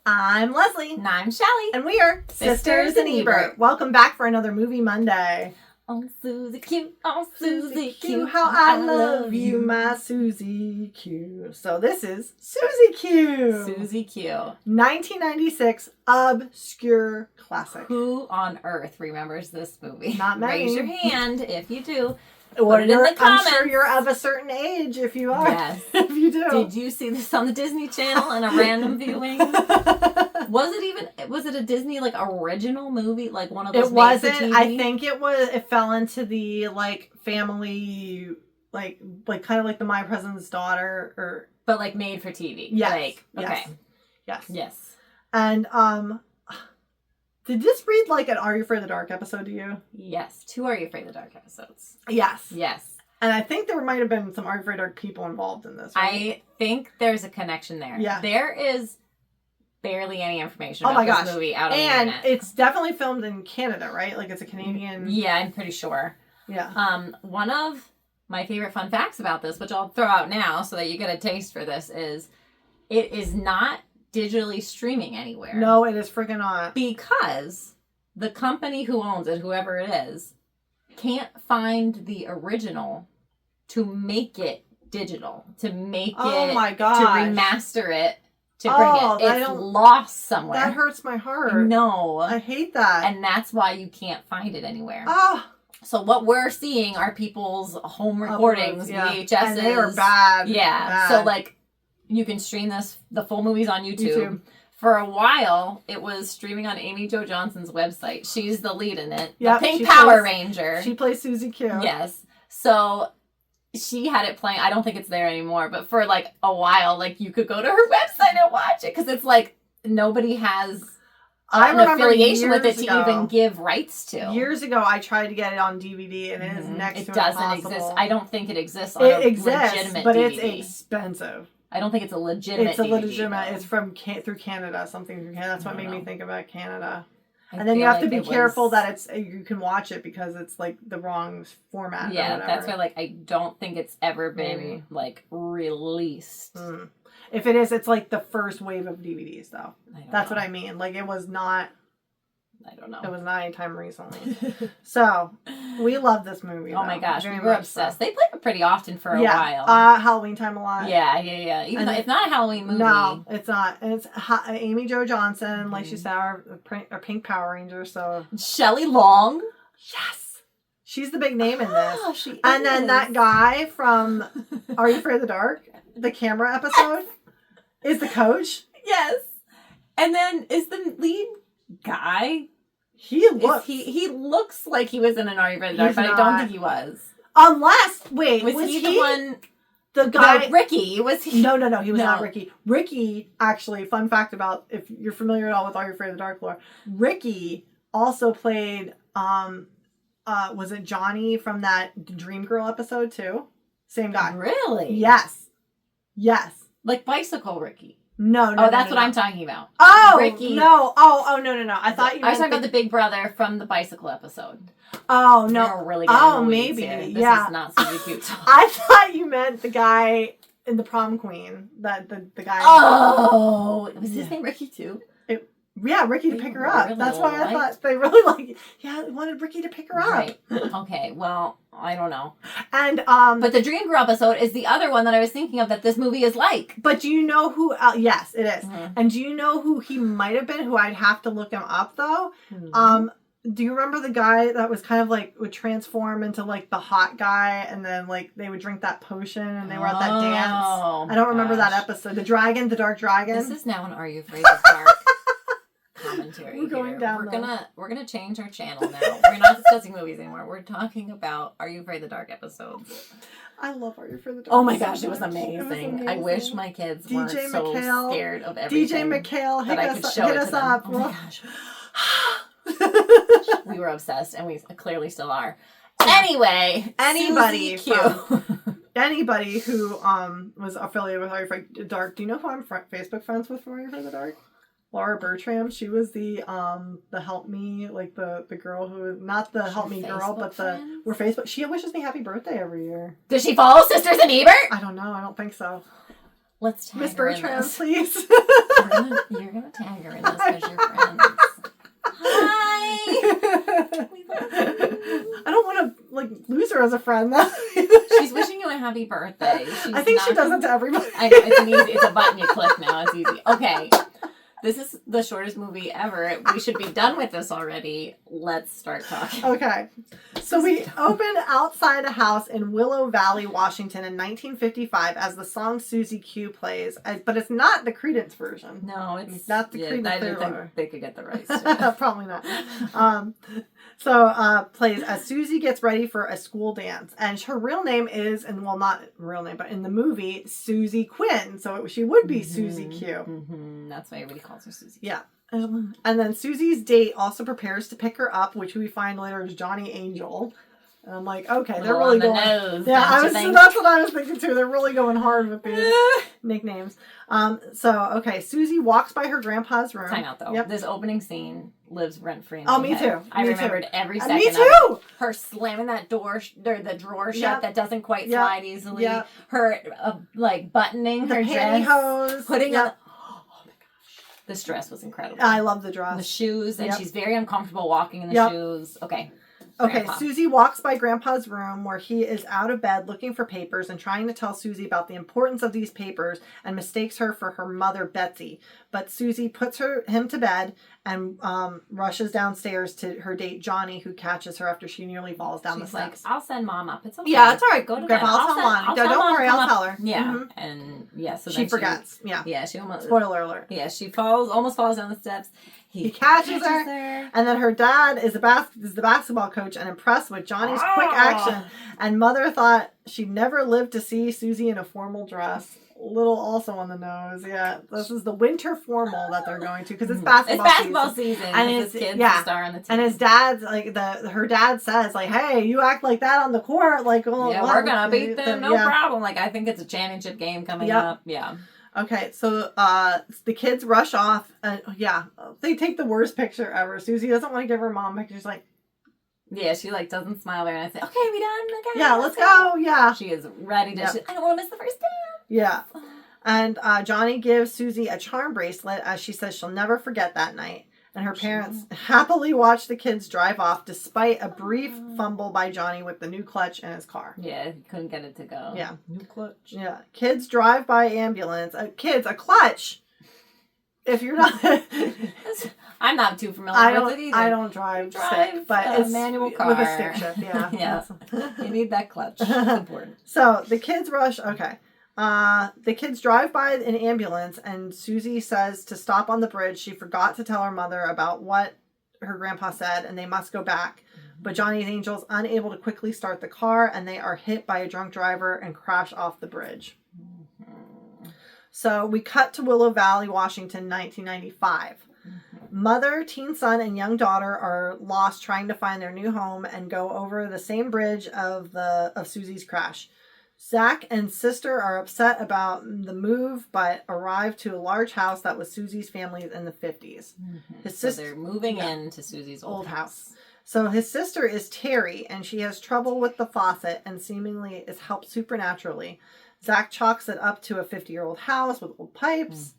I'm Leslie. And I'm Shelly. And we are Sisters in Ebert. Welcome back for another Movie Monday. Oh, Susie Q. Oh, Susie Q. How I love you, my Susie Q. So this is Susie Q. Susie Q. 1996 obscure classic. Who on earth remembers this movie? Not many. Raise your hand if you do. Or Put it in the comments. I'm sure you're of a certain age if you are. Yes. If you do. Did you see this on the Disney Channel in a random viewing? Was it a Disney original movie? Like one of those It wasn't. made-for-TV? I think it fell into the family kind of like the My President's Daughter or But made for TV. Yes. Okay. Yes. And did this read like an Are You Afraid of the Dark episode to you? Yes. 2 Are You Afraid of the Dark episodes. Yes. Yes. And I think there might have been some Are You Afraid of the Dark people involved in this. Right? I think there's a connection there. Yeah. There is barely any information about this movie out on the internet. And it's definitely filmed in Canada, right? Like it's a Canadian... Yeah, I'm pretty sure. Yeah. One of my favorite fun facts about this, which I'll throw out now so that you get a taste for this, is it is not digitally streaming anywhere. No, it is freaking not. Because the company who owns it, whoever it is, can't find the original to make it digital, to make oh my to gosh. remaster it, to bring it. It's lost somewhere. That hurts my heart. No. I hate that. And that's why you can't find it anywhere. Oh. So what we're seeing are people's home recordings, VHSs. And they are bad. Yeah. Bad. So you can stream the full movies on YouTube. For a while, it was streaming on Amy Jo Johnson's website. She's the lead in it. Yep, the Pink Power Ranger. She plays Susie Q. Yes. So she had it playing. I don't think it's there anymore, but for a while, you could go to her website and watch it because it's nobody has an affiliation with it to even give rights to. Years ago, I tried to get it on DVD and it is next to impossible. It doesn't exist. I don't think it exists on a legitimate but DVD. It's expensive. I don't think it's a legitimate DVD. It's from through Canada, something through Canada. That's what made me think about Canada. And I then you have to be careful that you can watch it because it's the wrong format. Yeah, or whatever. that's why I don't think it's ever been released. Mm. If it is, it's the first wave of DVDs though. That's what I mean. It was not. I don't know. It was not any time recently. So, we love this movie. Oh my gosh, we were obsessed. They played it pretty often for a while. Halloween Time a lot. Yeah. Even though it's not a Halloween movie. No, it's not. And it's Amy Jo Johnson, like she said, our Pink Power Ranger. So Shelley Long. Yes. She's the big name in this. She is. And then that guy from Are You Afraid of the Dark? The camera episode is the coach. Yes. And then is the lead guy... He looks like he was in an Are You Afraid of the Dark, but I don't think he was. Unless, wait, was he the one? The guy... No, Ricky, was he? No, he was not Ricky. Ricky, actually, fun fact about, if you're familiar at all with Are You Afraid of the Dark lore, Ricky also played, was it Johnny from that Dreamgirl episode too? Same guy. Really? Yes. Like Bicycle Ricky. No. Oh, that's what I'm talking about. Oh, Ricky. No. Oh, no. I thought you I was talking about the big brother from the Bicycle episode. Oh, no. We're really getting maybe. Here. This is not Susie Q talk. I thought you meant the guy in the Prom Queen. The guy. Oh, was his name Ricky too? Yeah, Ricky to pick her up. Really that's why I thought they really wanted Ricky to pick her up. Right. Okay, well, I don't know. And but the Dreamgirl episode is the other one that I was thinking of that this movie is like. But do you know who yes, it is. Mm-hmm. And do you know who he might have been, who I'd have to look him up though? Mm-hmm. Do you remember the guy that was kind of would transform into the hot guy and then they would drink that potion and they were at that dance? I don't remember that episode. The dark dragon. This is now an Are You Afraid of the Dark commentary. We're going down. We're gonna change our channel now. We're not discussing movies anymore. We're talking about Are You Afraid of the Dark episodes. I love Are You Afraid of the Dark. Oh my gosh, it was amazing. I wish my kids weren't so scared of everything. DJ McHale, hit us up. Oh my gosh. We were obsessed, and we clearly still are. Anyway, anybody who was affiliated with Are You Afraid of the Dark, do you know who I'm Facebook friends with from Are You Afraid of the Dark? Laura Bertram. She was the help me, the girl who, not the help me girl, but we're Facebook. She wishes me happy birthday every year. Does she follow Sisters in Ebert? I don't know. I don't think so. Let's tag Miss her in Bertrand, this. please. You're gonna tag her in this because you're friends. Hi. We love you. I don't want to lose her as a friend though. She's wishing you a happy birthday. I think she does it to everybody. I know, it's a button you click now. It's easy. Okay. This is the shortest movie ever. We should be done with this already. Let's start talking. Okay. So we open outside a house in Willow Valley, Washington in 1955 as the song Susie Q plays, but it's not the Creedence version. No, it's not the Creedence. I didn't think they could get the rights to it. Probably not. So plays as Susie gets ready for a school dance, and her real name is, and well, not real name, but in the movie, Susie Quinn. So she would be Susie Q. Mm-hmm. That's why everybody calls her Susie. Yeah. And then Susie's date also prepares to pick her up, which we find later is Johnny Angel. And I'm like, okay, they're really going. Nose, yeah, so that's what I was thinking too. They're really going hard with these nicknames. Okay, Susie walks by her grandpa's room. Time out though. Yep. This opening scene lives rent free in my head. Me too. I remembered every second. Me too. Of it. Her slamming that door, or the drawer shut that doesn't quite slide easily. Yep. Her buttoning her pantyhose, dress, putting on. This dress was incredible. I love the dress. The shoes, and she's very uncomfortable walking in the shoes. Okay. Okay, Susie walks by Grandpa's room where he is out of bed looking for papers and trying to tell Susie about the importance of these papers and mistakes her for her mother, Betsy. But Susie puts him to bed and rushes downstairs to her date, Johnny, who catches her after she nearly falls down the steps. I'll send Mom up. It's okay. Yeah, it's all right. Go to Grandpa, bed. I'll tell Mom. Don't worry, I'll tell her. Yeah. Mm-hmm. And so she forgets. Yeah, she almost... Spoiler alert. Yeah, she almost falls down the steps. He catches her, and then her dad is the basketball coach and impressed with Johnny's quick action. And Mother thought she'd never live to see Susie in a formal dress. Little also on the nose. Yeah, this is the winter formal that they're going to because it's basketball season. And his kid's the star on the team. And his dad's her dad says hey, you act like that on the court, we're gonna beat them, no problem. I think it's a championship game coming up. Yeah. Okay, so the kids rush off. They take the worst picture ever. Susie doesn't want to give her mom pictures. She doesn't smile very nicely. Okay, we done? Okay, yeah, let's go. Yeah, she is ready to. I don't want to miss the first dance. Yeah, and Johnny gives Susie a charm bracelet as she says she'll never forget that night. And her parents happily watch the kids drive off despite a brief fumble by Johnny with the new clutch in his car. Yeah, he couldn't get it to go. Yeah. New clutch. Yeah. Kids drive by ambulance. A clutch. If you're not... I'm not too familiar with it either. I don't drive stick, but it's manual car. With a stick shift, yeah. Yeah. You need that clutch. It's important. So the kids rush... Okay. The kids drive by an ambulance and Susie says to stop on the bridge. She forgot to tell her mother about what her grandpa said and they must go back. But Johnny's Angel is unable to quickly start the car and they are hit by a drunk driver and crash off the bridge. So we cut to Willow Valley, Washington, 1995. Mother, teen son, and young daughter are lost trying to find their new home and go over the same bridge of Susie's crash. Zach and sister are upset about the move, but arrive to a large house that was Susie's family's in the 50s. His sister, they're moving into Susie's old house. So his sister is Terry, and she has trouble with the faucet and seemingly is helped supernaturally. Zach chalks it up to a 50-year-old house with old pipes,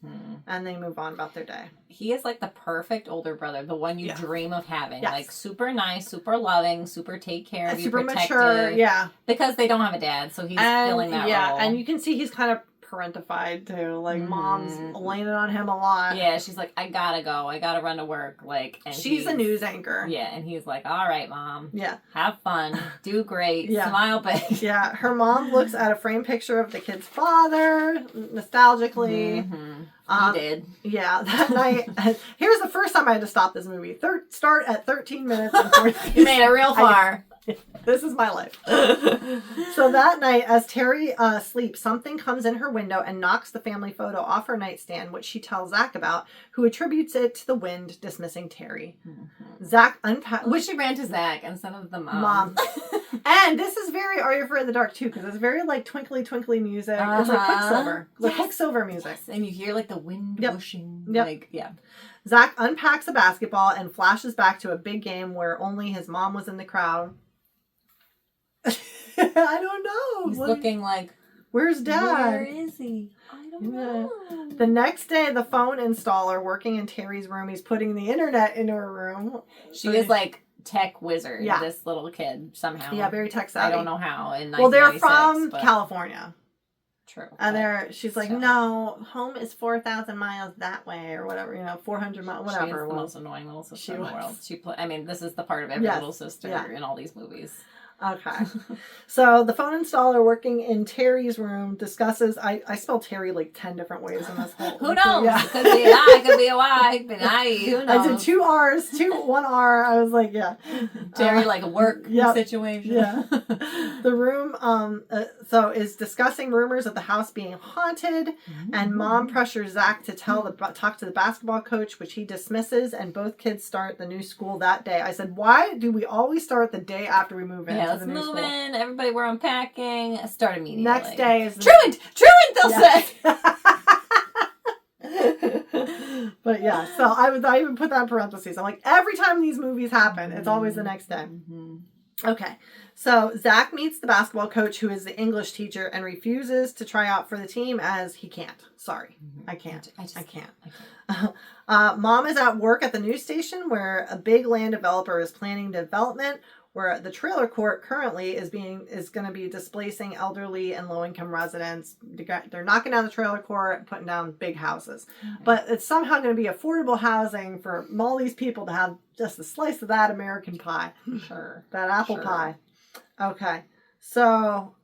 and they move on about their day. He is the perfect older brother, the one you dream of having. Yes. Super nice, super loving, super take care of you, super protective. Mature, yeah. Because they don't have a dad, so he's filling that role. Yeah, and you can see he's kind of parentified too. Mom's laying it on him a lot. Yeah, she's like, I gotta go. I gotta run to work. And she's a news anchor. Yeah, and he's like, all right, Mom. Yeah. Have fun. Do great. Smile big. Yeah, her mom looks at a framed picture of the kid's father, nostalgically. He did. Yeah, that night. Here's the first time I had to stop this movie. Start at 13 minutes and 40. You made it real far. This is my life. So that night, as Terry sleeps, something comes in her window and knocks the family photo off her nightstand, which she tells Zach about, who attributes it to the wind dismissing Terry. Zach unpacks... Wish she ran to Zach instead of the mom. And this is very Are You Afraid of the Dark, too, because it's very, twinkly, twinkly music. It's like Quicksilver. Quicksilver music. Yes. And you hear, the wind whooshing. Yep. Zach unpacks a basketball and flashes back to a big game where only his mom was in the crowd. I don't know. He's looking like, Where's Dad? Where is he? I don't know. The next day, the phone installer working in Terry's room, he's putting the internet in her room. She is like tech wizard, Yeah. this little kid, somehow. Yeah, very tech savvy. I don't know how. Well, they're from California. True. And she's like, no, home is 4,000 miles that way or whatever, 400 miles, whatever. She is the most annoying little sister in the world. This is the part of every Yes. little sister in all these movies. Okay. So the phone installer working in Terry's room discusses, I spell Terry like 10 different ways in this whole. Who knows? Yeah. It could be an I, could be a Y, but who knows? I did 2 R's, 1 R. I was like, yeah. Terry, like a work situation. Yeah. The room, so is discussing rumors of the house being haunted, and Mom pressures Zach to talk to the basketball coach, which he dismisses, and both kids start the new school that day. I said, why do we always start the day after we move in? Let's move in. Everybody, we're unpacking. Start immediately. Next day is truant, they'll say. But yeah, so I even put that in parentheses. I'm like, every time these movies happen, it's always the next day. Mm-hmm. Okay, so Zach meets the basketball coach, who is the English teacher, and refuses to try out for the team as he can't. Sorry, I can't. I can't. Mom is at work at the news station where a big land developer is planning development where the trailer court currently is going to be displacing elderly and low-income residents. They're knocking down the trailer court, putting down big houses. Mm-hmm. But it's somehow going to be affordable housing for all these people to have just a slice of that American pie. Sure. That apple pie. Okay. So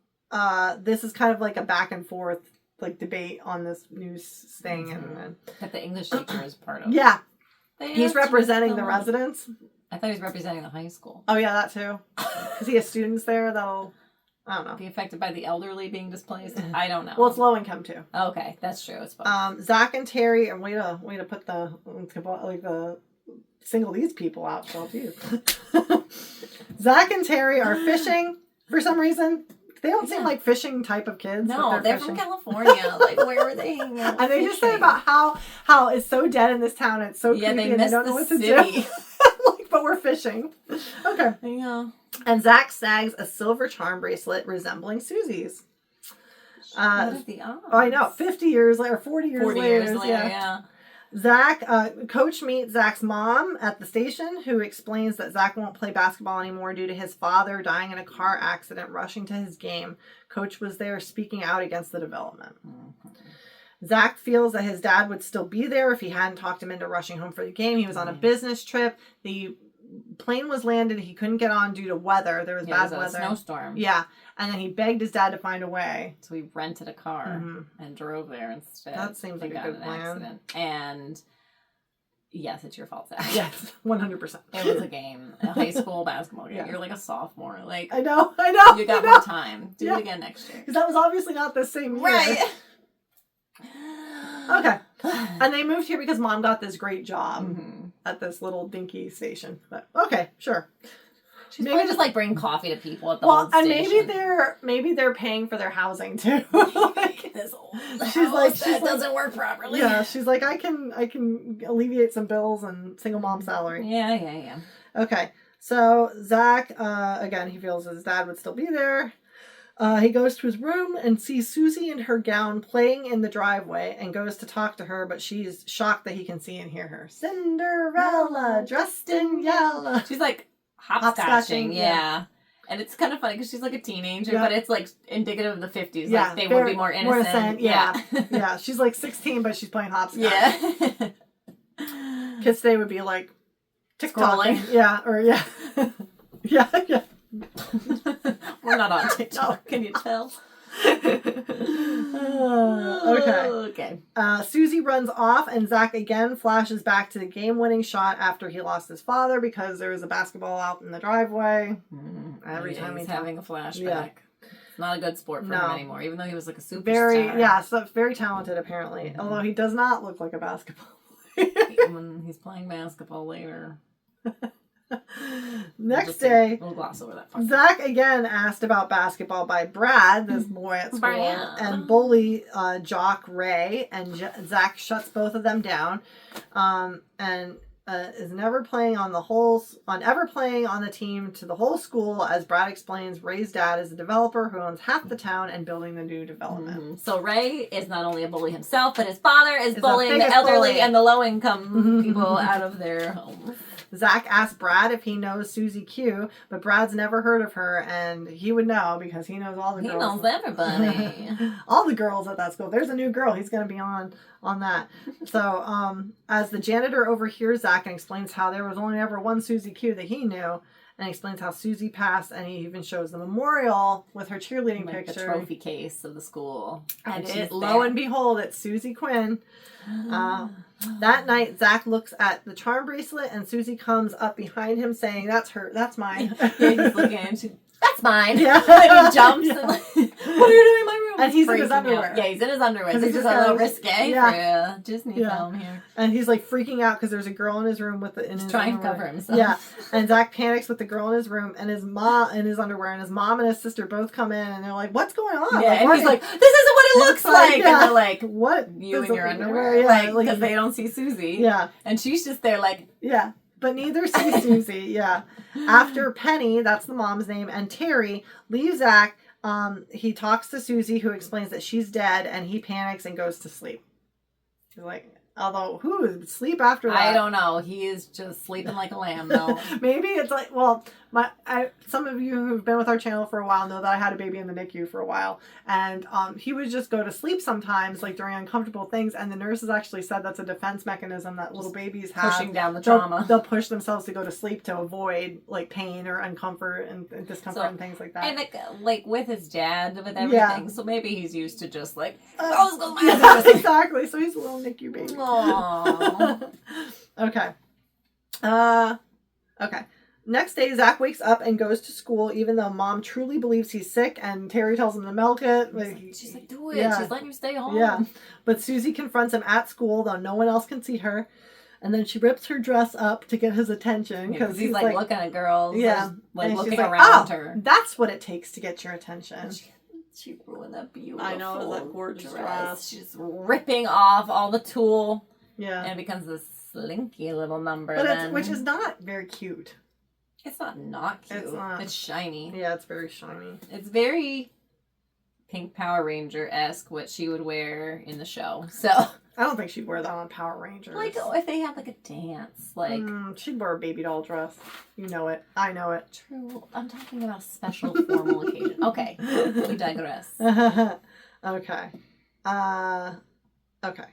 this is kind of like a back and forth like debate on this news thing. Mm-hmm. And that the English teacher is part of. Yeah. He's representing the residents. I thought he was representing the high school. Oh, yeah, that too. Because he has students there that'll, I don't know. Be affected by the elderly being displaced? I don't know. Well, it's low income too. Okay, that's true. It's both. Zach and Terry, and way to put the single these people out. So geez. Zach and Terry are fishing for some reason. They don't seem like fishing type of kids. No, they're from California. Like, where were they hanging out? And they just say about how it's so dead in this town. It's so creepy, they and they don't know what to do. But we're fishing. Okay. Yeah. And Zach snags a silver charm bracelet resembling Susie's. What are the odds? Oh, I know. 50 years later, 40 years later. Yeah. Zach, Coach meets Zach's mom at the station, who explains that Zach won't play basketball anymore due to his father dying in a car accident rushing to his game. Coach was there speaking out against the development. Mm-hmm. Zach feels that his dad would still be there if he hadn't talked him into rushing home for the game. He was on a business trip. The plane was landed. He couldn't get on due to weather. There was bad weather. A snowstorm. Yeah. And then he begged his dad to find a way. So he rented a car and drove there instead. That seems like a good plan. Accident. And yes, it's your fault, Zach. Yes, 100%. It was a game, a high school basketball game. Yeah. You're like a sophomore. Like I know. You got more time. Do it again next year. Because that was obviously not the same year. Right. Okay. And they moved here because Mom got this great job at this little dinky station. But okay, sure. She's maybe just like bring coffee to people at the old station. And maybe they're paying for their housing too. Like, this old that doesn't work properly. Yeah, she's like, I can alleviate some bills and single mom salary. Yeah. Okay. So Zach, again, he feels his dad would still be there. He goes to his room and sees Susie in her gown playing in the driveway and goes to talk to her, but she's shocked that he can see and hear her. Cinderella, dressed in yellow. She's like hopscotching. Yeah. And it's kind of funny because she's like a teenager, but it's like indicative of the 50s. Yeah, like they would be more innocent. Yeah. Yeah. She's like 16, but she's playing hopscotch. Yeah. Kids today would be like TikToking. Yeah. Or yeah. Yeah. We're not on TikTok, can you tell? Okay. Susie runs off, and Zach again flashes back to the game-winning shot after he lost his father because there was a basketball out in the driveway. Every time he's having a flashback. It's not a good sport for him anymore, even though he was like a superstar. So very talented apparently. Although he does not look like a basketball player. When he's playing basketball later. Next day, we'll gloss over that part. Zach again asked about basketball by Brad, this boy at school, and bully jock Ray, and Zach shuts both of them down. And is never playing on ever playing on the team to the whole school, as Brad explains. Ray's dad is a developer who owns half the town and building the new development. So Ray is not only a bully himself, but his father is bullying the elderly and the low-income people out of their homes. Zach asks Brad if he knows Susie Q, but Brad's never heard of her, and he would know because he knows all the girls. He knows everybody. All the girls at that school. There's a new girl. He's going to be on that. So, as the janitor overhears Zach and explains how there was only ever one Susie Q that he knew, and explains how Susie passed, and he even shows the memorial with her cheerleading picture. The trophy case of the school. And lo and behold, it's Susie Quinn. That night, Zach looks at the charm bracelet, and Susie comes up behind him saying, "That's mine." Yeah, he's looking at him. That's mine. Yeah. And he jumps and like, what are you doing in my room? And he's in his underwear. Out. Yeah, he's in his underwear. This is a little risque for a Disney film here. And he's like freaking out because there's a girl in his room he's trying to cover himself. Yeah. And Zach panics with the girl in his room and his mom in his underwear, and his mom and his sister both come in, and they're like, "What's going on?" Yeah, like, and he's like, "This isn't what it looks like." Yeah. And they're like, "What? You in your underwear?" Yeah, because they don't see Susie. Yeah. And she's just there like, yeah. But neither sees Susie. Yeah. After Penny, that's the mom's name, and Terry leaves Zach, he talks to Susie, who explains that she's dead, and he panics and goes to sleep. He's like, although who would sleep after that? I don't know. He is just sleeping like a lamb, though. Maybe it's like, well, some of you who've been with our channel for a while know that I had a baby in the NICU for a while, and he would just go to sleep sometimes, like during uncomfortable things, and the nurses actually said that's a defense mechanism that little babies have. Pushing down the trauma. They'll push themselves to go to sleep to avoid like pain or uncomfort and discomfort and things like that. And like with his dad, with everything, Yeah. so maybe he's used to just like, exactly. So he's a little NICU baby. Aww. Okay. Okay. Next day, Zach wakes up and goes to school, even though Mom truly believes he's sick, and Terry tells him to milk it. She's like, do it. Yeah. She's letting you stay home. Yeah. But Susie confronts him at school, though no one else can see her. And then she rips her dress up to get his attention. Because he's like looking at girls. Yeah. Like looking like, around her. That's what it takes to get your attention. She ruined that beautiful I know, that gorgeous dress. She's ripping off all the tulle. Yeah. And it becomes this slinky little number. But which is not very cute. It's not cute. It's not. It's shiny. Yeah, it's very shiny. It's very Pink Power Ranger-esque, what she would wear in the show. So I don't think she'd wear that on Power Rangers. Like, if they had like a dance, like she'd wear a baby doll dress. You know it. I know it. True. I'm talking about a special formal occasion. Okay, we digress. Okay. Okay.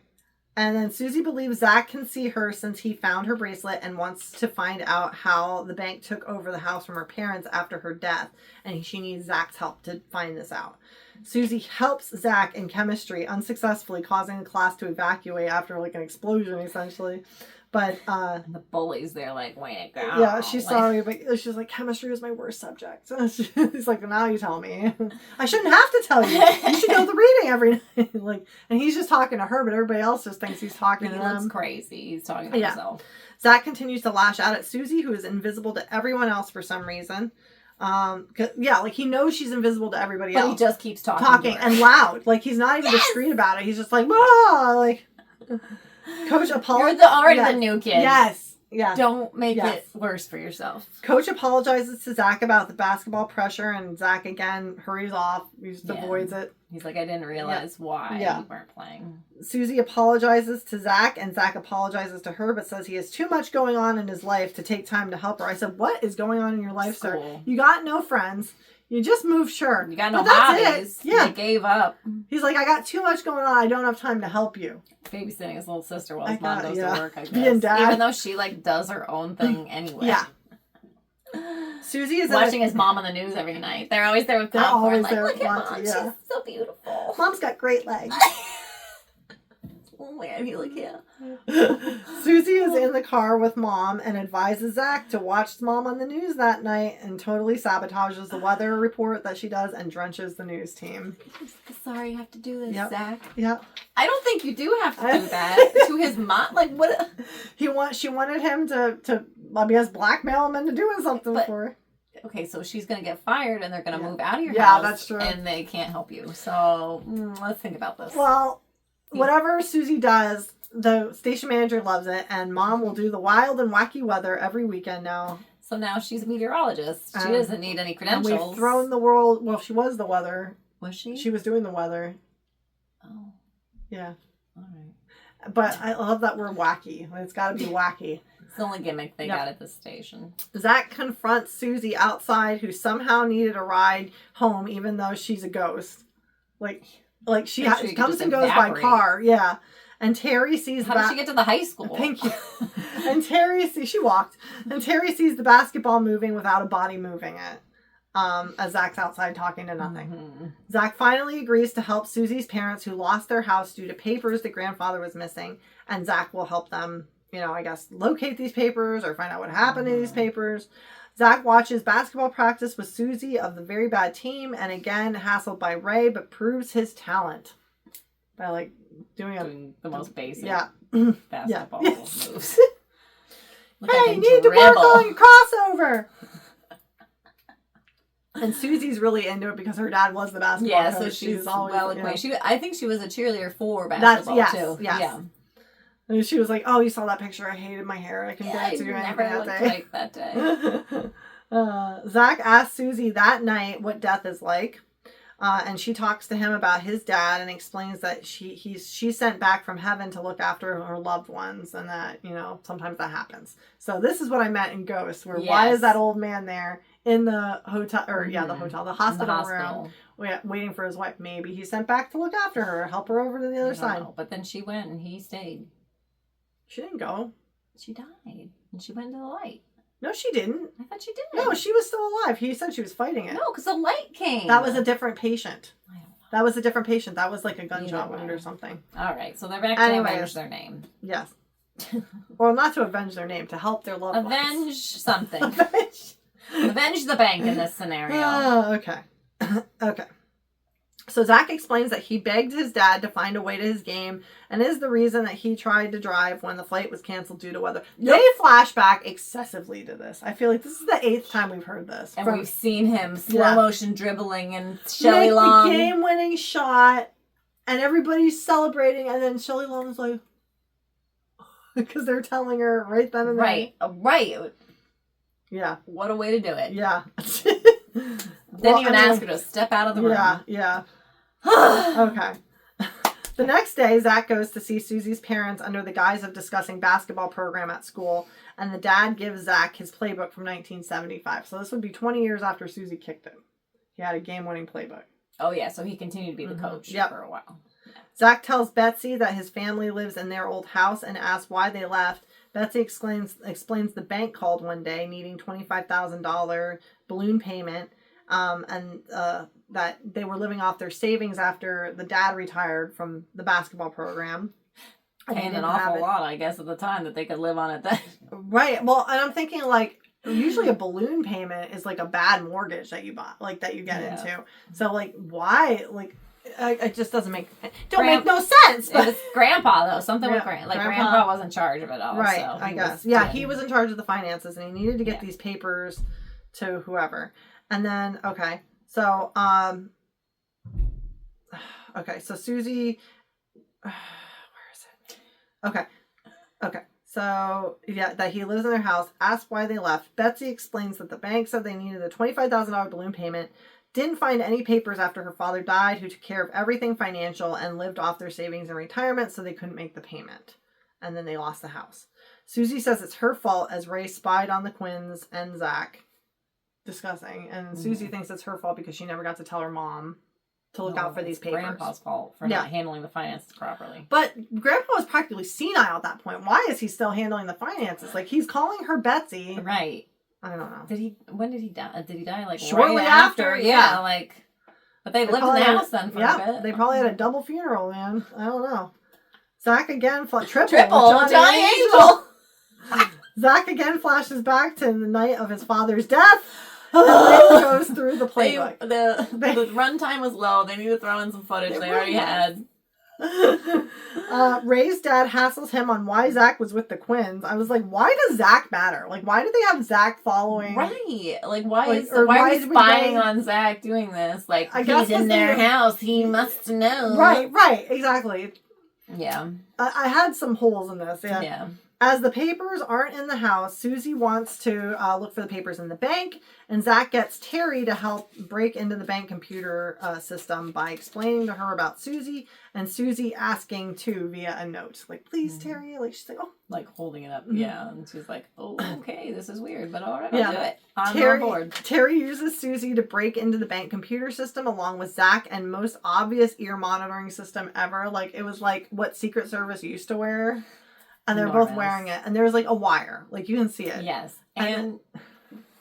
And then Susie believes Zach can see her since he found her bracelet and wants to find out how the bank took over the house from her parents after her death. And she needs Zach's help to find this out. Susie helps Zach in chemistry, unsuccessfully causing the class to evacuate after like an explosion, essentially. But the bullies, they're like, wait, girl. Yeah, she's sorry, but she's like, chemistry is my worst subject. He's like, now you tell me. I shouldn't have to tell you. You should know the reading every night. Like, and he's just talking to her, but everybody else just thinks he's talking to them. He looks crazy. He's talking to himself. Zach continues to lash out at Susie, who is invisible to everyone else for some reason. Like he knows she's invisible to everybody else. But he just keeps talking and loud. Like he's not even discreet about it. He's just like, ah, like. Coach apologizes. You're already the new kid. Yes. Yeah. Don't make it worse for yourself. Coach apologizes to Zach about the basketball pressure, and Zach again hurries off. He just avoids it. He's like, I didn't realize why you weren't playing. Susie apologizes to Zach, and Zach apologizes to her, but says he has too much going on in his life to take time to help her. I said, what is going on in your life, sir? You got no friends. You just moved, sure. You got no hobbies. Yeah. You gave up. He's like, I got too much going on. I don't have time to help you. Babysitting his little sister while his mom goes to work, I guess. Being dad. Even though she, like, does her own thing anyway. Yeah. Susie is watching his mom on the news every night. They're always there with popcorn. Like, look at Mom. She's so beautiful. Mom's got great legs. Oh, man, you look here. Susie is in the car with Mom and advises Zach to watch Mom on the news that night and totally sabotages the weather report that she does and drenches the news team. Sorry you have to do this, Zach. Yep. I don't think you do have to do that to his mom. Like, what? She wanted him to I guess, blackmail him into doing something for her. Okay, so she's going to get fired and they're going to move out of your house. Yeah, that's true. And they can't help you. So, let's think about this. Well, whatever Susie does, the station manager loves it, and Mom will do the wild and wacky weather every weekend now. So now she's a meteorologist. She doesn't need any credentials. And we've thrown the world... Well, she was the weather. Was she? She was doing the weather. Oh. Yeah. All right. But I love that word wacky. It's got to be wacky. It's the only gimmick they got at this station. Zach confronts Susie outside, who somehow needed a ride home, even though she's a ghost. Like she comes and goes by car. Yeah. And Terry sees... How did she get to the high school? Thank you. And Terry sees... She walked. And Terry sees the basketball moving without a body moving it. As Zach's outside talking to nothing. Mm-hmm. Zach finally agrees to help Susie's parents, who lost their house due to papers the grandfather was missing. And Zach will help them, I guess, locate these papers or find out what happened to these papers. Zach watches basketball practice with Susie of the very bad team, and again hassled by Ray, but proves his talent by doing the most basic basketball moves. Hey, you need to work on your crossover. And Susie's really into it because her dad was the basketball coach. So she's always well acquainted. I think she was a cheerleader for basketball too. Yes. Yeah. And she was like, "Oh, you saw that picture? I hated my hair. I couldn't get it to do anything that day." Zach asked Susie that night what death is like. And she talks to him about his dad and explains that she's sent back from heaven to look after her loved ones, and that, sometimes that happens. So this is what I meant in Ghost, where why is that old man there in the hotel, or the hospital room, waiting for his wife? Maybe he's sent back to look after her, help her over to the other side. But then she went and he stayed. She didn't go. She died and she went into the light. No, she didn't. I thought she did. No, she was still alive. He said she was fighting it. No, because the light came. That was a different patient. I don't know. That was a different patient. That was like a gunshot wound or something. All right, so they're back to avenge their name. Yes. Or not to avenge their name, to help their loved ones. Avenge something. Avenge the bank in this scenario. Oh, okay. Okay. So Zach explains that he begged his dad to find a way to his game, and is the reason that he tried to drive when the flight was canceled due to weather. They flash back excessively to this. I feel like this is the 8th time we've heard this. And we've seen him slow motion dribbling and Shelley Long. The game-winning shot, and everybody's celebrating, and then Shelley Long is like, because they're telling her right then and there. Right. Yeah. What a way to do it. Yeah. Didn't even ask her to step out of the room. Yeah. Okay. The next day, Zach goes to see Susie's parents under the guise of discussing basketball program at school, and the dad gives Zach his playbook from 1975. So this would be 20 years after Susie kicked him. He had a game-winning playbook. Oh, yeah, so he continued to be the coach for a while. Yeah. Zach tells Betsy that his family lives in their old house and asks why they left. Betsy explains the bank called one day needing $25,000 balloon payment, and that they were living off their savings after the dad retired from the basketball program. And an awful lot, I guess, at the time that they could live on it then. Right. Well, and I'm thinking, usually a balloon payment is like a bad mortgage that you bought, that you get into. So, why? It just doesn't make no sense. But it's Grandpa, though. Something with Grandpa was in charge of it all. Right, so I guess. Yeah, he was in charge of the finances, and he needed to get these papers to whoever. And then, so Susie, where is it? Okay. So, that he lives in their house, asked why they left. Betsy explains that the bank said they needed a $25,000 balloon payment, didn't find any papers after her father died, who took care of everything financial and lived off their savings in retirement, so they couldn't make the payment. And then they lost the house. Susie says it's her fault as Ray spied on the Quinns and Zach. Discussing. And Susie thinks it's her fault because she never got to tell her mom to look out for these papers. Grandpa's fault for not handling the finances properly. But Grandpa was practically senile at that point. Why is he still handling the finances? He's calling her Betsy. Right. I don't know. When did he die? Did he die shortly right after? Yeah. But they lived in the house then for a bit. They probably had a double funeral, man. I don't know. Zach again, triple Johnny Angel. Zach again flashes back to the night of his father's death. And then goes through the playbook. The runtime was low. They need to throw in some footage they already had. Ray's dad hassles him on why Zach was with the Quinns. I was like, why does Zach matter? Why do they have Zach following? Right. Why is he spying on Zach doing this? He's in their house. He must know. Right. Exactly. Yeah. I had some holes in this. Yeah. As the papers aren't in the house, Susie wants to look for the papers in the bank, and Zach gets Terry to help break into the bank computer system by explaining to her about Susie, and Susie asking too via a note, like, please, Terry. Like, she's like, oh. Like, holding it up. Yeah. And she's like, oh, okay, this is weird, but all right, I'll do it. I'm on board. Terry uses Susie to break into the bank computer system along with Zach, and most obvious ear monitoring system ever. Like, it was like what Secret Service used to wear. And they're both wearing it. And there's like a wire. Like, you can see it. Yes. And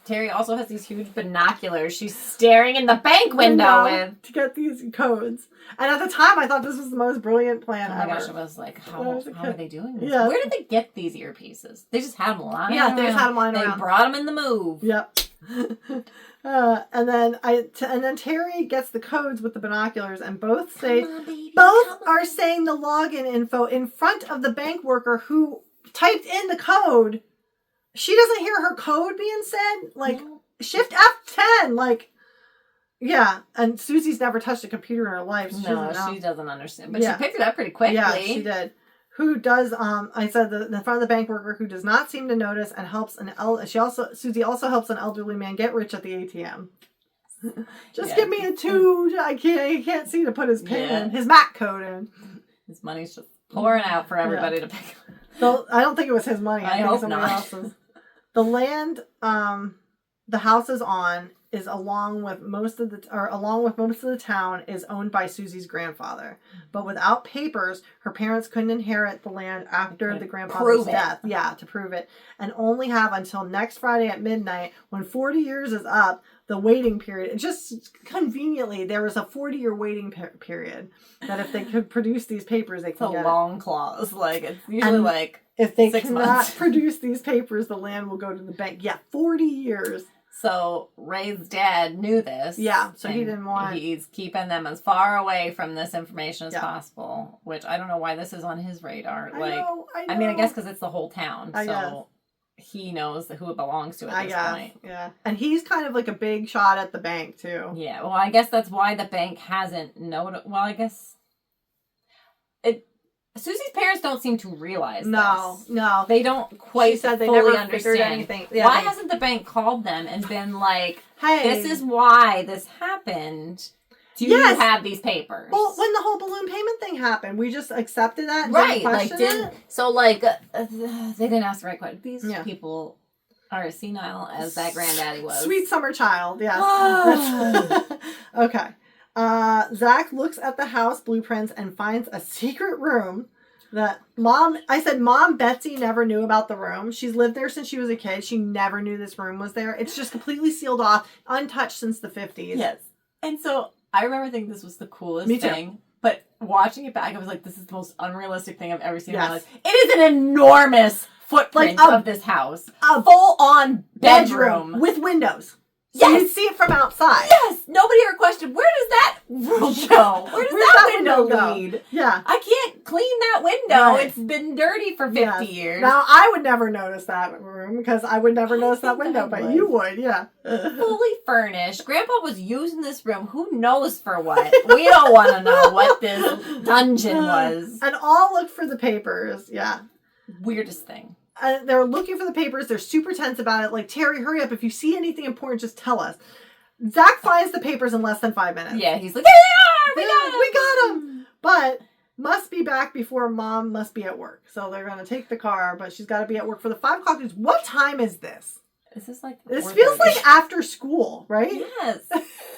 Terry also has these huge binoculars she's staring in the bank window with. To get these codes. And at the time, I thought this was the most brilliant plan ever. Oh my gosh, I was like, how are they doing this? Yeah. Where did they get these earpieces? They just had them lying around. Yeah, they just had them lying around. They brought them in the move. Yep. And then Terry gets the codes with the binoculars, and both are saying the login info in front of the bank worker who typed in the code. She doesn't hear her code being said. Like, Shift F10. Like, yeah. And Susie's never touched a computer in her life. So she doesn't understand. But she picked it up pretty quickly. Yeah, she did. Who does, I said the front of the bank worker who does not seem to notice and helps Susie also helps an elderly man get rich at the ATM. Just give me a 2. I can't see to put his PIN in, his MAC code in. His money's just pouring out for everybody to pick up. So I don't think it was his money. I think hope somebody not. else's. The land, the house is on, is along with most of the town is owned by Susie's grandfather, but without papers, her parents couldn't inherit the land after the grandfather's death. Yeah, to prove it, and only have until next Friday at midnight, when 40 years is up. The waiting period. Just conveniently, there was a 40-year waiting period that if they could produce these papers, they could get a long clause. Like, it's usually like if they 6 cannot months. Produce these papers, the land will go to the bank. Yeah, 40 years. So Ray's dad knew this. Yeah, so he didn't want... He's keeping them as far away from this information as possible, which I don't know why this is on his radar. I know. I mean, I guess because it's the whole town, I guess. He knows who it belongs to at this point. Yeah. And he's kind of like a big shot at the bank, too. Yeah, well, I guess that's why the bank hasn't noted... Well, I guess... Susie's parents don't seem to realize this. No. They don't quite she said they fully never understand figured anything. Yeah, why hasn't the bank called them and been like, hey, this is why this happened. Do you have these papers? Well, when the whole balloon payment thing happened, we just accepted that and right, didn't question it. So, like, they didn't ask the right question. These people are as senile as that granddaddy was. Sweet summer child, yes. Okay. Zach looks at the house blueprints and finds a secret room that Mom Betsy never knew about the room. She's lived there since she was a kid. She never knew this room was there. It's just completely sealed off, untouched since the 50s. Yes. And so I remember thinking this was the coolest Me too. thing. But watching it back, I was like, this is the most unrealistic thing I've ever seen in my life. It is an enormous footprint of this house. A full-on bedroom. With windows. Yes. So you'd see it from outside. Yes. Nobody ever questioned, where does that room go? Where does that window lead? Yeah. I can't clean that window. Right. It's been dirty for 50 years. Now, I would never notice that room because I would never notice that window, but you would, yeah. Fully furnished. Grandpa was using this room. Who knows for what? We don't want to know what this dungeon was. And all look for the papers, yeah. Weirdest thing. They're looking for the papers. They're super tense about it. Like, Terry, hurry up. If you see anything important, just tell us. Zach finds the papers in less than 5 minutes. Yeah, he's like, there they are! We got them! But must be back before Mom must be at work. So they're going to take the car, but she's got to be at work for the 5 o'clock news. What time is this? This is like... This feels like after school, right? Yes.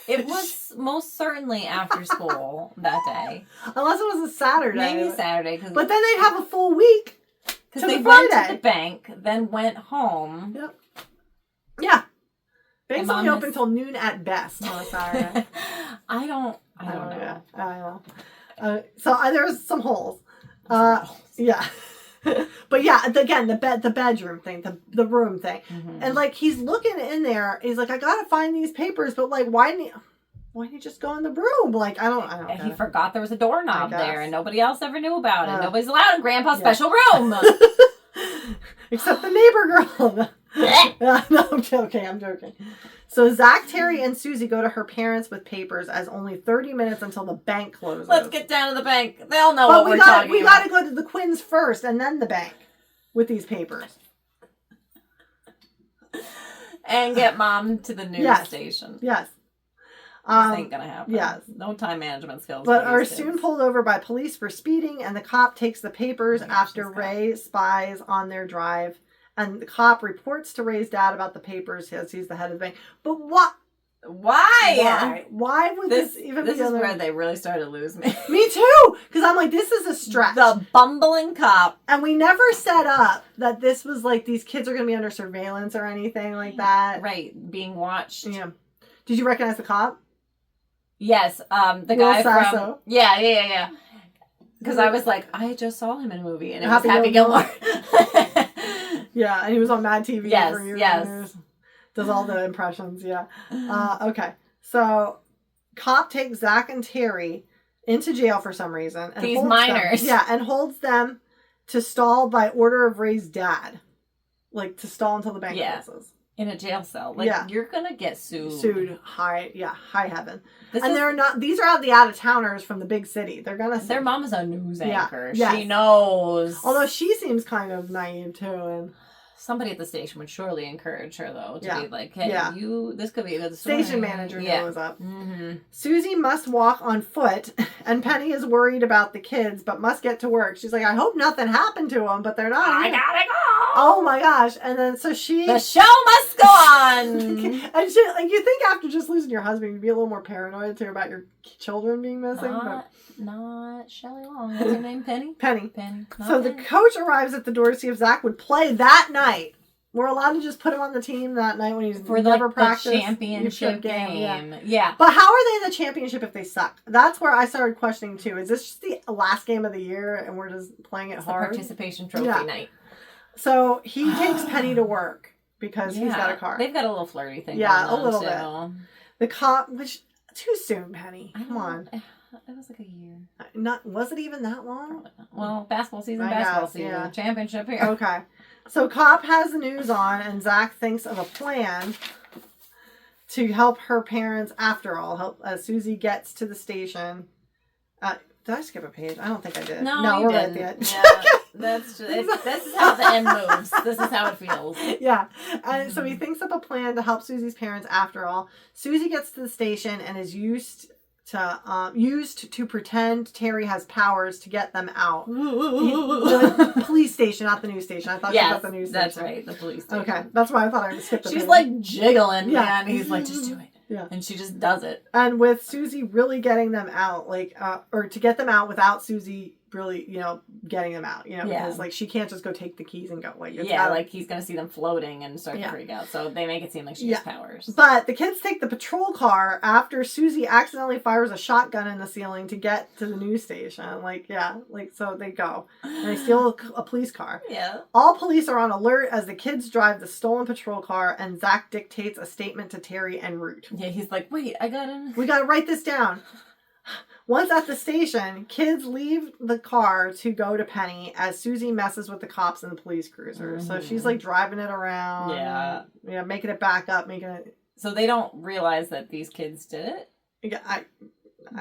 It was most certainly after school that day. Unless it was a Saturday. Maybe Saturday. But then they'd have a full week. Because they went to the bank, then went home. Yep. Yeah. Bank's only open until noon at best on a Saturday. I don't know. I don't know. So there's some holes. Yeah. But yeah, again, the bedroom thing, the room thing. Mm-hmm. And like, he's looking in there. He's like, I got to find these papers, but like, why didn't you just go in the room? Like, I don't He forgot there was a doorknob there and nobody else ever knew about it. Nobody's allowed in Grandpa's special room. Except the neighbor girl. No, I'm joking. So Zach, Terry, and Susie go to her parents with papers as only 30 minutes until the bank closes. Let's get down to the bank. They'll know what we're talking about. We got to go to the Quinns first and then the bank with these papers. And get mom to the news station. Yes. This ain't gonna happen. Yes. No time management skills. But are soon pulled over by police for speeding, and the cop takes the papers after Ray spies on their drive. And the cop reports to Ray's dad about the papers as he's the head of the bank. But what? Why? Why would this even be? This is where they really started to lose me. Me too! Because I'm like, this is a stretch. The bumbling cop. And we never set up that this was like these kids are going to be under surveillance or anything like that. Right. Being watched. Yeah. Did you recognize the cop? Yes. The guy from... Yeah. Because I was like, I just saw him in a movie, and it was Happy Gilmore. Yeah, and he was on Mad TV for years. Yes. Does all the impressions, yeah. Okay, so cop takes Zach and Terry into jail for some reason. And these minors. And holds them to stall by order of Ray's dad. Like, to stall until the bank closes. In a jail cell. Like, you're gonna get sued. Sued high heaven. These are the out-of-towners from the big city. They're gonna Their mom is a news anchor. Yes. She knows. Although she seems kind of naive, too, and... Somebody at the station would surely encourage her, though, to be like, hey, this could be a good story. Station manager knows up. Mm-hmm. Susie must walk on foot, and Penny is worried about the kids, but must get to work. She's like, I hope nothing happened to them, but they're not. I gotta go! Oh my gosh. And then, so she... The show must go on! And she, like, you think after just losing your husband, you'd be a little more paranoid, too, about your children being missing, Not Shelley Long. What's her name? Penny? Penny. So Penny. The coach arrives at the door to see if Zach would play that night. We're allowed to just put him on the team that night when he's never practiced. The championship game. Yeah. But how are they in the championship if they suck? That's where I started questioning too. Is this just the last game of the year and we're just playing it hard? The participation trophy night. So he takes Penny to work because he's got a car. They've got a little flirty thing. Yeah, a little bit. The cop, which too soon, Penny. Come on. It was like a year. Was it even that long? Well, basketball season. Championship here. Okay. So cop has the news on, and Zach thinks of a plan to help her parents after all. Help as Susie gets to the station. Did I skip a page? I don't think I did. No, we're right at the end. Yeah, this is how the end moves. This is how it feels. Yeah. And so he thinks of a plan to help Susie's parents after all. Susie gets to the station and is used to pretend Terry has powers to get them out. The police station, not the news station. I thought she was at the news station. That's right, the police station. Okay, that's why I thought I would skip the She's page. like jiggling, and he's like, just do it. Yeah. And she just does it. And with Susie really getting them out, or to get them out without Susie really, getting them out, because like she can't just go take the keys and go. Like he's gonna see them floating and start to freak out. So they make it seem like she has powers. But the kids take the patrol car after Susie accidentally fires a shotgun in the ceiling to get to the news station. So they go and they steal a police car. Yeah. All police are on alert as the kids drive the stolen patrol car, and Zach dictates a statement to Terry en route. Yeah, he's like, wait, we gotta write this down. Once at the station, kids leave the car to go to Penny as Susie messes with the cops and the police cruiser. Mm-hmm. So she's like driving it around. Yeah. Making it back up, So they don't realize that these kids did it? Yeah,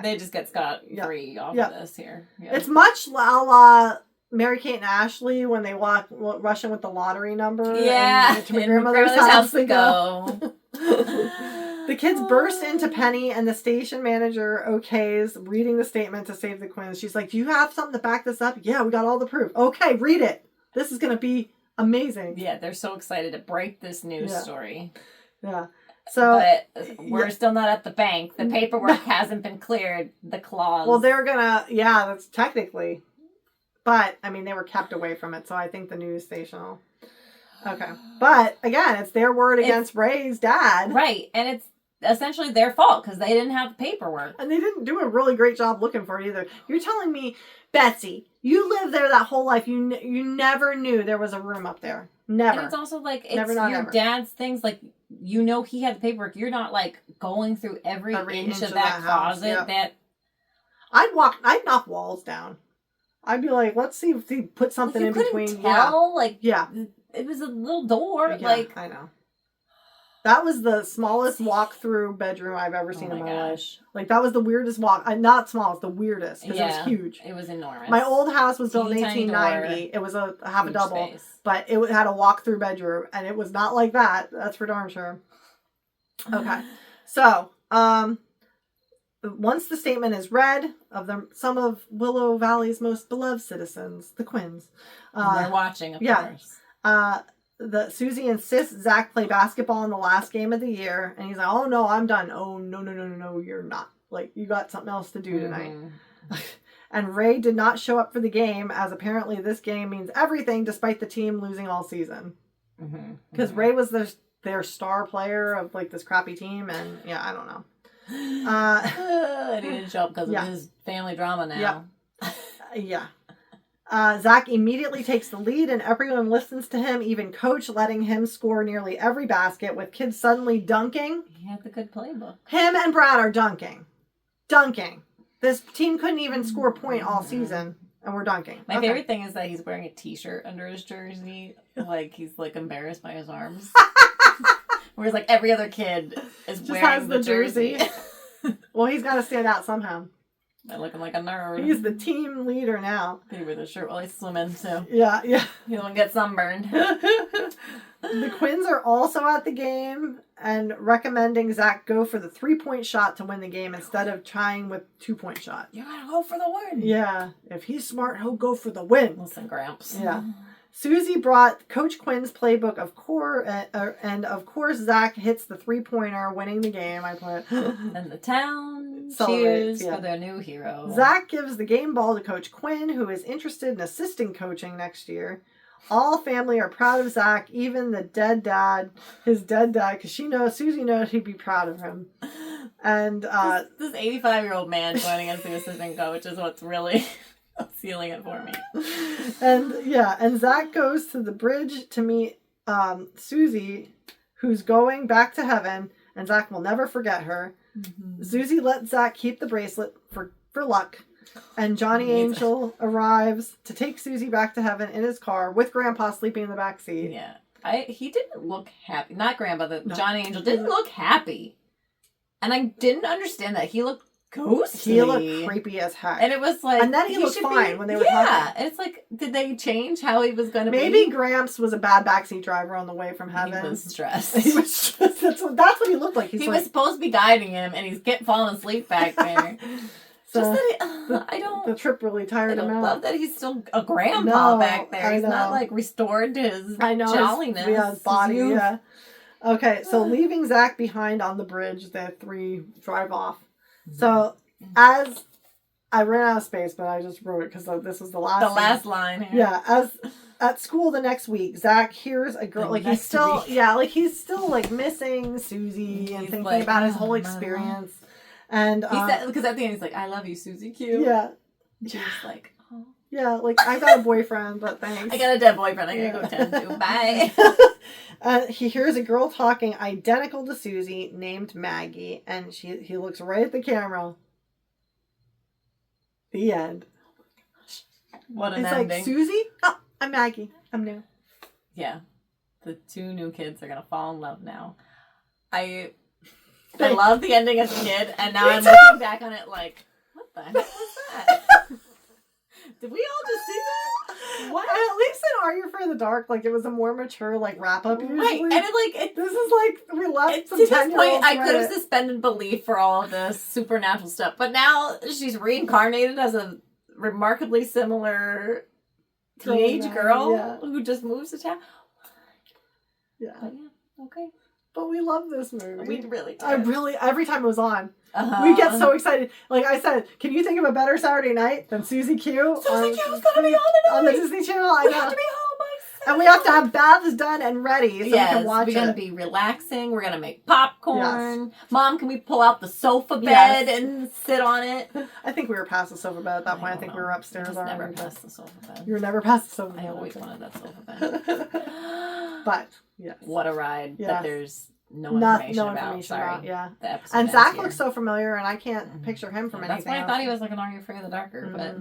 they just get scot-free off of this here. Yeah. It's much la Mary-Kate and Ashley when they rush in with the lottery number. Yeah. And to my grandmother's house to go. The kids burst into Penny, and the station manager okays reading the statement to save the Quinns. She's like, do you have something to back this up? Yeah, we got all the proof. Okay, read it. This is going to be amazing. Yeah, they're so excited to break this news story. Yeah. So, but we're still not at the bank. The paperwork hasn't been cleared. The clause. Well, they're going to, that's technically. But, I mean, they were kept away from it, so I think the news station will. Okay. But, again, it's their word against Ray's dad. Right, and it's essentially their fault because they didn't have the paperwork. And they didn't do a really great job looking for it either. You're telling me, Betsy, you lived there that whole life. You never knew there was a room up there. Never. And it's also like, it's your dad's things. Like, he had the paperwork. You're not like going through every inch of that closet. Yep. I'd knock walls down. I'd be like, let's see if he put something in between. Tell, it was a little door. Yeah, I know. That was the smallest walk-through bedroom I've ever seen in my life. Like, that was the weirdest not smallest, the weirdest, because it was huge. It was enormous. My old house was built in 1890. It was a double, space. But it had a walk-through bedroom, and it was not like that. That's for darn sure. Okay. So, once the statement is read of some of Willow Valley's most beloved citizens, the Quinns. They're watching, of course. Susie insists Zach play basketball in the last game of the year, and he's like, "Oh no, I'm done." "Oh no, you're not. Like, you got something else to do tonight." And Ray did not show up for the game, as apparently this game means everything, despite the team losing all season. Because Ray was their star player of like this crappy team, and I don't know. And he didn't show up because of his family drama now. Zach immediately takes the lead, and everyone listens to him, even Coach letting him score nearly every basket, with kids suddenly dunking. He had the good playbook. Him and Brad are dunking. This team couldn't even score a point all season, and we're dunking. My favorite thing is that he's wearing a t-shirt under his jersey, like he's like embarrassed by his arms. Whereas like every other kid is just wearing the jersey. Well, he's got to stand out somehow. By looking like a nerd. He's the team leader now. He wear the shirt while he's swimming, so yeah. He don't get sunburned. The Quinns are also at the game and recommending Zach go for the 3-point shot to win the game instead of trying with 2-point shot. You gotta go for the win. Yeah. If he's smart, he'll go for the win. Listen, Gramps. Yeah. Susie brought Coach Quinn's playbook, and of course Zach hits the 3-pointer, winning the game. I put. And the town cheers for their new hero. Zach gives the game ball to Coach Quinn, who is interested in assisting coaching next year. All family are proud of Zach, even the his dead dad, because Susie knows he'd be proud of him. And this 85-year-old man joining as the assistant coach is what's really sealing it for me. And Zach goes to the bridge to meet Susie, who's going back to heaven, and Zach will never forget her. Susie lets Zach keep the bracelet for luck, and Johnny Angel arrives to take Susie back to heaven in his car with Grandpa sleeping in the back seat. Yeah. He didn't look happy. Not Grandpa, Johnny Angel didn't look happy. And I didn't understand that. He looked ghostly. He looked creepy as heck. And it was like... And then he looked fine when they were talking. Yeah. It's like, did they change how he was going to be? Maybe Gramps was a bad backseat driver on the way from heaven. He was stressed. That's what he looked like. He was supposed to be guiding him, and he's falling asleep back there. So just that the trip really tired him out. I love that he's still a grandpa back there. He's not like restored to his jolliness. His body, yeah. Okay, so leaving Zach behind on the bridge, the three drive off. So as I ran out of space, but I just wrote it because this was the last line here. Yeah, as at school the next week, Zach hears a girl he's still missing Susie and thinking about his whole experience. And he said, because at the end he's like, "I love you, Susie Q." Yeah. She's like, "Oh." Yeah, like, I got a boyfriend, but thanks. I got a dead boyfriend. I gotta go tend to. Bye. He hears a girl talking identical to Susie named Maggie, and he looks right at the camera. The end. What an ending. It's like, Susie? Oh, I'm Maggie. I'm new. Yeah. The two new kids are gonna fall in love now. I love the ending as a kid, and now I'm looking back on it like, what the heck was that? Did we all just see that? What? At least in Are You Afraid of the Dark, like, it was a more mature, like, wrap-up usually. Right, and this is like, we left some 10-year-olds. To this point, I could have suspended belief for all of this supernatural stuff, but now she's reincarnated as a remarkably similar teenage girl who just moves to town. Yeah. But yeah, okay. But we love this movie. We really did. Every time it was on, we get so excited. Like I said, can you think of a better Saturday night than Susie Q? Susie Q was going to be on tonight. On the Disney Channel. We have to be home by 7. And we have to have baths done and ready so we can watch it. We're going to be relaxing. We're going to make popcorn. Yes. Mom, can we pull out the sofa bed and sit on it? I think we were past the sofa bed at that point. I think we were upstairs already. Never past the sofa bed. You were never past the sofa bed. I always wanted that sofa bed. But, yes. What a ride. Yes. That there's no information about. Yeah. The episode and Zach looks so familiar, and I can't picture him from anything. That's why I thought he was like an Are You Afraid of the Darker, but...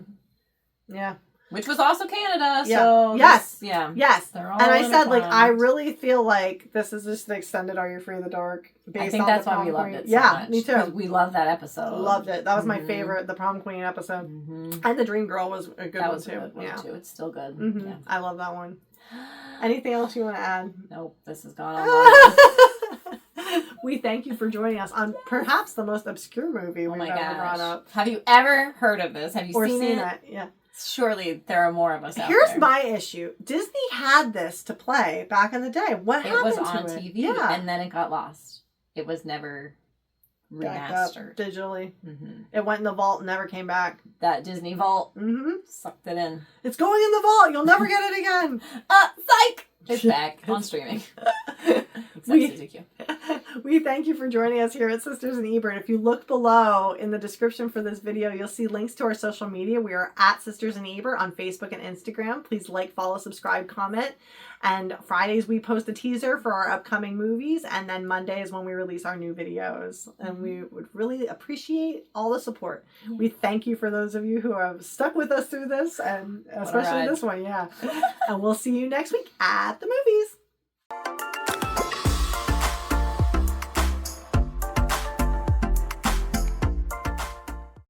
Yeah. Which was also Canada, Yeah. so... Yes. Yeah. Yes. They're all And I said, like, intertwined. I really feel like this is just the extended Are You Afraid of the Dark? I think that's why we loved it so much. Me too. Because we love that episode. Loved it. That was my favorite, the Prom Queen episode. And the Dream Girl was a good one, too. That was a good one, too. It's still good. Yeah. I love that one. Anything else you want to add? Nope. This has gone on long. We thank you for joining us on perhaps the most obscure movie we've ever brought up. Have you ever heard of this? Have you seen it? Yeah. Surely there are more of us out Here's there. my issue. Disney had this to play back in the day. What happened to it? It was on TV, yeah. and then it got lost. It was never remastered. Digitally. It went in the vault and never came back. That Disney vault sucked it in. It's going in the vault. You'll never get it again. Psych! It's back on streaming. Susie Q. We thank you for joining us here at Sisters and Ebert. If you look below in the description for this video, you'll see links to our social media. We are at Sisters and Ebert on Facebook and Instagram. Please like, follow, subscribe, comment. And Fridays we post a teaser for our upcoming movies. And then Monday is when we release our new videos. And we would really appreciate all the support. We thank you for those of you who have stuck with us through this. And especially this one, yeah. And we'll see you next week at the movie.